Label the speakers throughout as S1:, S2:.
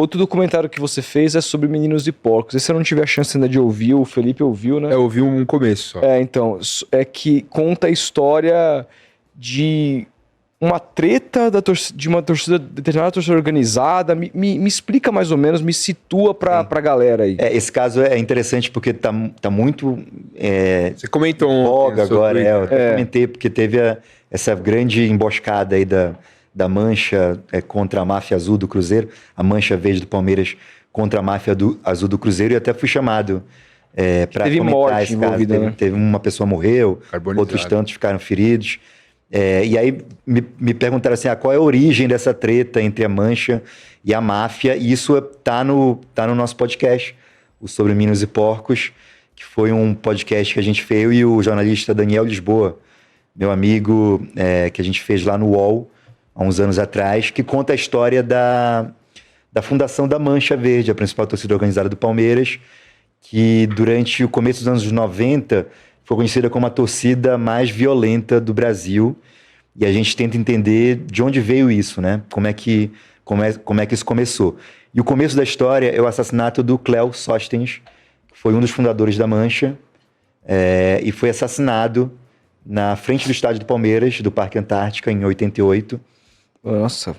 S1: Outro documentário que você fez é sobre Meninos e Porcos. Esse eu não tive a chance ainda de ouvir, o Felipe ouviu, né?
S2: Eu ouvi um começo só.
S1: Então, é que conta a história de uma treta de uma torcida, determinada torcida organizada. Me explica mais ou menos, me situa pra galera aí.
S3: Esse caso é interessante porque tá muito
S2: Você comentou
S3: voga agora. Eu até
S1: É.
S3: comentei porque teve essa grande emboscada aí da Mancha contra a máfia azul do Cruzeiro, a Mancha verde do Palmeiras contra a máfia azul do Cruzeiro, e até fui chamado para
S1: Teve
S3: comentar
S1: morte
S3: esse caso.
S1: envolvida, né?
S3: Teve uma pessoa morreu,
S2: Carbonizado.
S3: outros tantos ficaram feridos. E aí me perguntaram assim, qual é a origem dessa treta entre a Mancha e a máfia, e isso tá no nosso podcast, o Sobre Meninos e Porcos, que foi um podcast que a gente fez, eu e o jornalista Daniel Lisboa, meu amigo, que a gente fez lá no UOL, há uns anos atrás, que conta a história da fundação da Mancha Verde, a principal torcida organizada do Palmeiras, que durante o começo dos anos 90 foi conhecida como a torcida mais violenta do Brasil, e a gente tenta entender de onde veio isso, né? Como é que isso começou. E o começo da história é o assassinato do Cléo Sóstenes, que foi um dos fundadores da Mancha, e foi assassinado na frente do estádio do Palmeiras, do Parque Antártica, em 88.
S1: Nossa,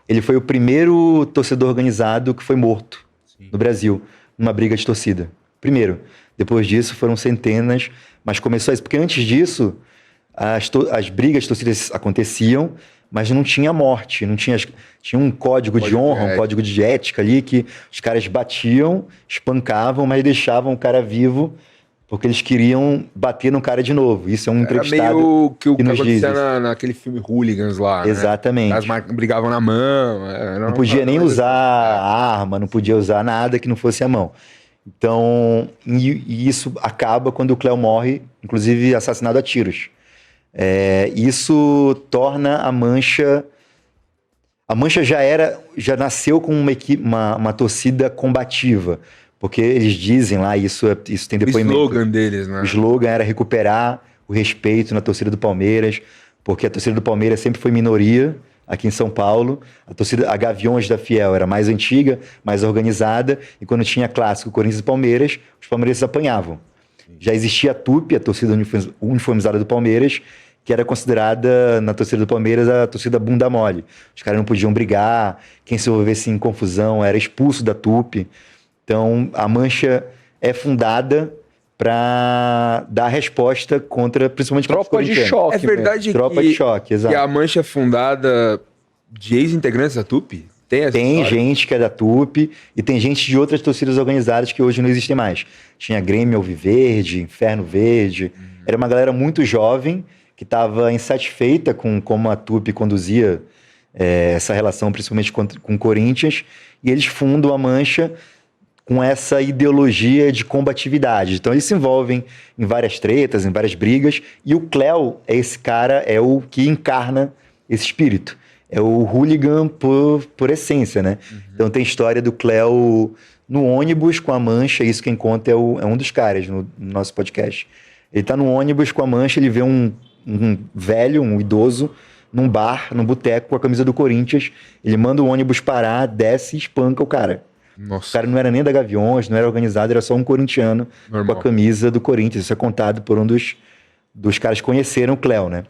S3: ele foi o primeiro torcedor organizado que foi morto no Brasil, numa briga de torcida. Primeiro. Depois disso foram centenas, mas começou isso. Porque antes disso, as brigas de torcidas aconteciam, mas não tinha morte, tinha um código de honra, um código de ética ali, que os caras batiam, espancavam, mas deixavam o cara vivo, porque eles queriam bater no cara de novo. Isso é um entrevistado.
S2: Era meio que
S3: que
S2: acontecia naquele filme Hooligans lá,
S3: Exatamente.
S2: Né? Os caras brigavam na mão.
S3: Não podia nem usar arma, não podia usar nada que não fosse a mão. Então, e isso acaba quando o Cléo morre, inclusive assassinado a tiros. Isso torna a Mancha... A Mancha já nasceu com uma torcida combativa. Porque eles dizem lá, isso tem depoimento.
S2: O slogan deles, né?
S3: O slogan era recuperar o respeito na torcida do Palmeiras, porque a torcida do Palmeiras sempre foi minoria aqui em São Paulo. A Gaviões da Fiel era mais antiga, mais organizada, e quando tinha clássico Corinthians e Palmeiras, os palmeirenses apanhavam. Já existia a TUP, a torcida uniformizada do Palmeiras, que era considerada, na torcida do Palmeiras, a torcida bunda mole. Os caras não podiam brigar, quem se envolvesse em confusão era expulso da TUP. Então, a Mancha é fundada para dar resposta contra, principalmente contra
S1: Tropa de choque.
S2: É verdade
S3: Tropa de choque, exato.
S2: Que a Mancha é fundada de ex-integrantes da TUP?
S3: Tem gente que é da TUP e tem gente de outras torcidas organizadas que hoje não existem mais. Tinha Grêmio Alviverde, Inferno Verde. Era uma galera muito jovem que estava insatisfeita com como a TUP conduzia essa relação, principalmente com o Corinthians, e eles fundam a Mancha com essa ideologia de combatividade. Então eles se envolvem em várias tretas, em várias brigas, e o Cléo esse cara, é o que encarna esse espírito. É o hooligan por essência, né? Então tem a história do Cléo no ônibus com a Mancha, isso quem conta é um dos caras no nosso podcast. Ele tá no ônibus com a Mancha, ele vê um velho, um idoso, num bar, num boteco, com a camisa do Corinthians, ele manda o ônibus parar, desce e espanca o cara.
S2: Nossa.
S3: O cara não era nem da Gaviões, não era organizado, era só um corintiano com a camisa do Corinthians. Isso é contado por um dos caras que conheceram o Cléo, né?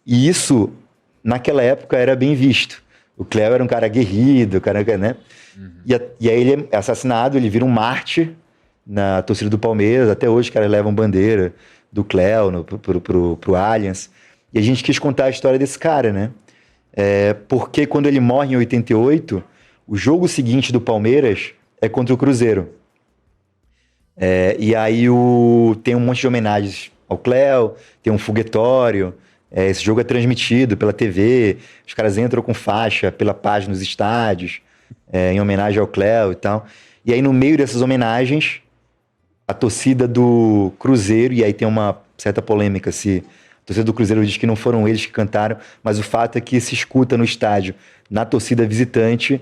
S3: E isso, naquela época, era bem visto. O Cléo era um cara aguerrido, né? E aí ele é assassinado, ele vira um mártir na torcida do Palmeiras. Até hoje os caras levam bandeira do Cléo pro Allianz. E a gente quis contar a história desse cara, né? Porque quando ele morre em 88... O jogo seguinte do Palmeiras é contra o Cruzeiro. E aí tem um monte de homenagens ao Cléo, tem um foguetório. Esse jogo é transmitido pela TV, os caras entram com faixa pela página dos estádios, em homenagem ao Cléo e tal. E aí no meio dessas homenagens, a torcida do Cruzeiro, e aí tem uma certa polêmica se a torcida do Cruzeiro diz que não foram eles que cantaram, mas o fato é que se escuta no estádio, na torcida visitante,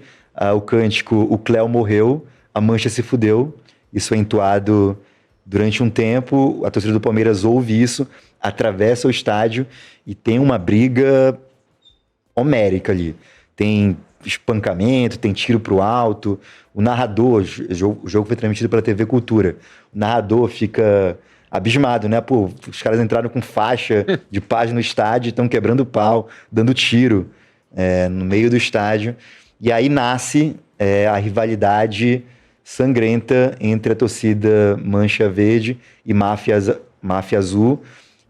S3: o cântico "O Cléo morreu, a Mancha se fudeu". Isso é entoado durante um tempo, a torcida do Palmeiras ouve isso, atravessa o estádio e tem uma briga homérica ali. Tem espancamento, tem tiro pro alto. O narrador, o jogo foi transmitido pela TV Cultura. O narrador fica abismado, né? Pô, os caras entraram com faixa de paz no estádio, estão quebrando o pau, dando tiro no meio do estádio. E aí nasce a rivalidade sangrenta entre a torcida Mancha Verde e Máfia Azul.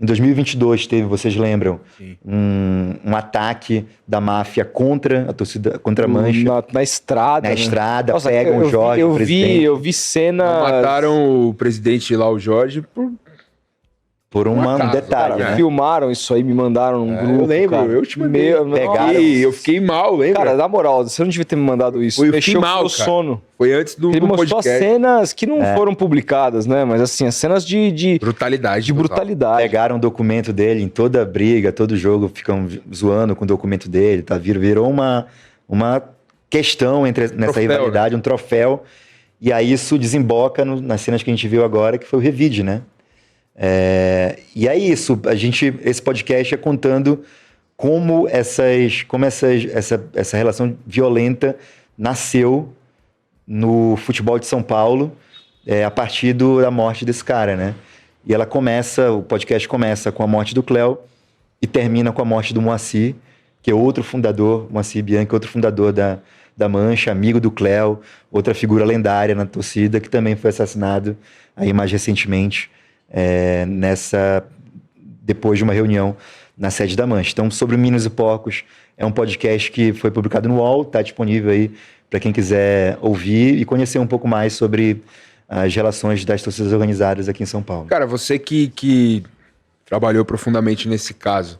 S3: Em 2022 teve, vocês lembram, um ataque da máfia contra a torcida, contra a Mancha.
S1: Na estrada.
S3: Na
S1: né?
S3: estrada,
S1: Nossa,
S3: pegam o Jorge, o presidente.
S1: Eu vi cena.
S2: Mataram o presidente lá, o Jorge,
S3: Por um
S2: acaso,
S3: detalhe,
S1: Cara,
S3: né?
S1: filmaram isso aí, me mandaram num grupo.
S2: eu lembro,
S1: cara.
S2: eu te mandei.
S3: Pegaram.
S2: Eu fiquei mal, lembra?
S1: Cara, na moral, você não devia ter me mandado isso.
S2: Foi o
S1: Mexeu com o
S2: final,
S1: meu
S2: cara.
S1: sono.
S2: Foi antes do
S1: Ele mostrou
S2: podcast.
S1: cenas que não foram publicadas, né? Mas assim, as cenas de
S2: Brutalidade. total.
S1: brutalidade.
S3: Pegaram o documento dele em toda briga, todo jogo, ficam zoando com o documento dele, tá? Virou uma questão nessa
S2: Troféu,
S3: rivalidade, um troféu. E aí isso desemboca nas cenas que a gente viu agora, que foi o revide, né? E é isso, esse podcast é contando como essa relação violenta nasceu no futebol de São Paulo a partir da morte desse cara, né? E o podcast começa com a morte do Cléo e termina com a morte do Moacir, que é outro fundador, Moacir Bianchi, outro fundador da Mancha, amigo do Cléo, outra figura lendária na torcida, que também foi assassinado aí mais recentemente, depois de uma reunião na sede da Mancha. Então, sobre Minos e Porcos, é um podcast que foi publicado no UOL, está disponível aí para quem quiser ouvir e conhecer um pouco mais sobre as relações das torcidas organizadas aqui em São Paulo.
S2: Cara, você que trabalhou profundamente nesse caso,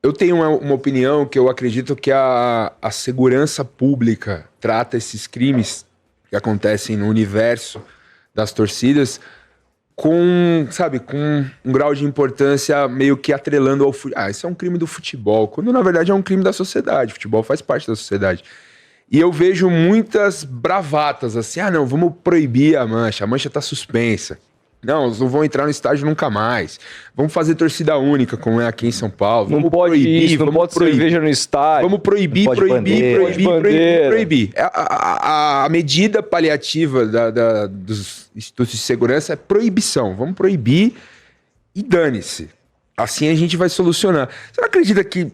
S2: eu tenho uma opinião que eu acredito que a segurança pública trata esses crimes que acontecem no universo das torcidas com um grau de importância meio que atrelando ao futebol. Isso é um crime do futebol, quando na verdade é um crime da sociedade. O futebol faz parte da sociedade. E eu vejo muitas bravatas assim, não, vamos proibir a Mancha tá suspensa. Não, eles não vão entrar no estádio nunca mais. Vamos fazer torcida única, como é aqui em São Paulo.
S1: Não pode isso, não pode cerveja no estádio.
S2: Vamos proibir. A medida paliativa dos institutos de segurança é proibição. Vamos proibir e dane-se. Assim a gente vai solucionar. Você não acredita que,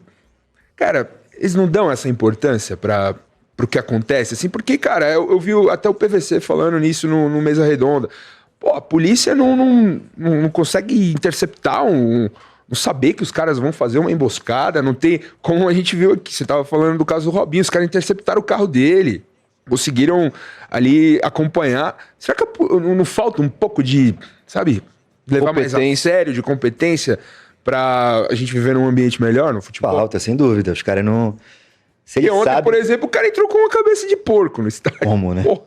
S2: cara, eles não dão essa importância para o que acontece? Assim, porque, cara, eu vi até o PVC falando nisso no Mesa Redonda. Pô, a polícia não consegue interceptar, não saber que os caras vão fazer uma emboscada, não tem... Como a gente viu aqui, você tava falando do caso do Robinho, os caras interceptaram o carro dele, conseguiram ali acompanhar. Será que não falta um pouco de, levar mais a sério, de competência, pra a gente viver num ambiente melhor no futebol?
S3: Falta, sem dúvida. Os caras não...
S2: E ontem, por exemplo, o cara entrou com uma cabeça de porco no estádio.
S3: Como, né? Pô.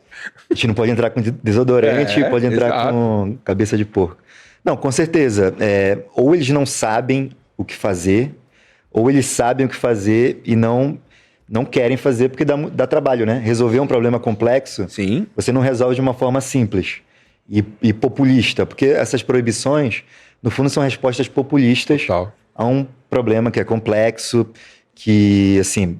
S3: A gente não pode entrar com desodorante, pode entrar com cabeça de porco. Não, com certeza. Ou eles não sabem o que fazer, ou eles sabem o que fazer e não querem fazer porque dá trabalho, né? Resolver um problema complexo,
S2: Sim.
S3: Você não resolve de uma forma simples e populista, porque essas proibições, no fundo, são respostas populistas
S2: Total.
S3: a um problema que é complexo, que, assim,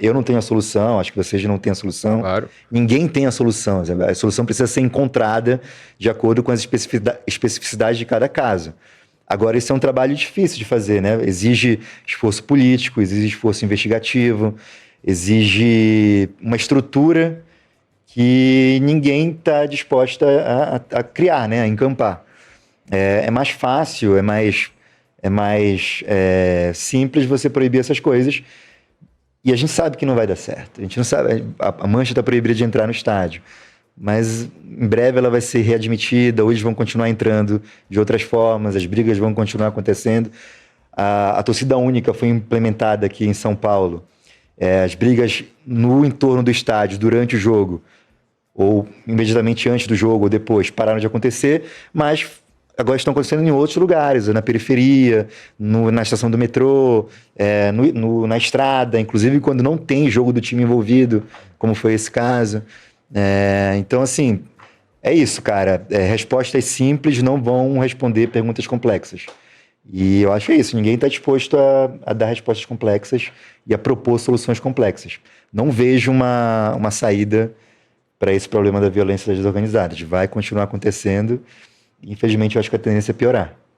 S3: eu não tenho a solução, acho que vocês não têm a solução.
S2: Claro.
S3: Ninguém tem a solução. A solução precisa ser encontrada de acordo com as especificidades de cada caso. Agora, isso é um trabalho difícil de fazer, né? Exige esforço político, exige esforço investigativo, exige uma estrutura que ninguém está disposto a criar, né? A encampar. É mais fácil, é mais simples você proibir essas coisas. E a gente sabe que não vai dar certo. A gente não sabe. A Mancha está proibida de entrar no estádio. Mas em breve ela vai ser readmitida, ou eles vão continuar entrando de outras formas, as brigas vão continuar acontecendo. A torcida única foi implementada aqui em São Paulo. As brigas no entorno do estádio, durante o jogo, ou imediatamente antes do jogo, ou depois, pararam de acontecer, mas agora estão acontecendo em outros lugares, na periferia, na estação do metrô, na estrada, inclusive quando não tem jogo do time envolvido, como foi esse caso. Então, assim, é isso, cara. Respostas simples não vão responder perguntas complexas. E eu acho isso, ninguém está disposto a dar respostas complexas e a propor soluções complexas. Não vejo uma saída para esse problema da violência das organizadas. Vai continuar acontecendo e, infelizmente, eu acho que a tendência é piorar.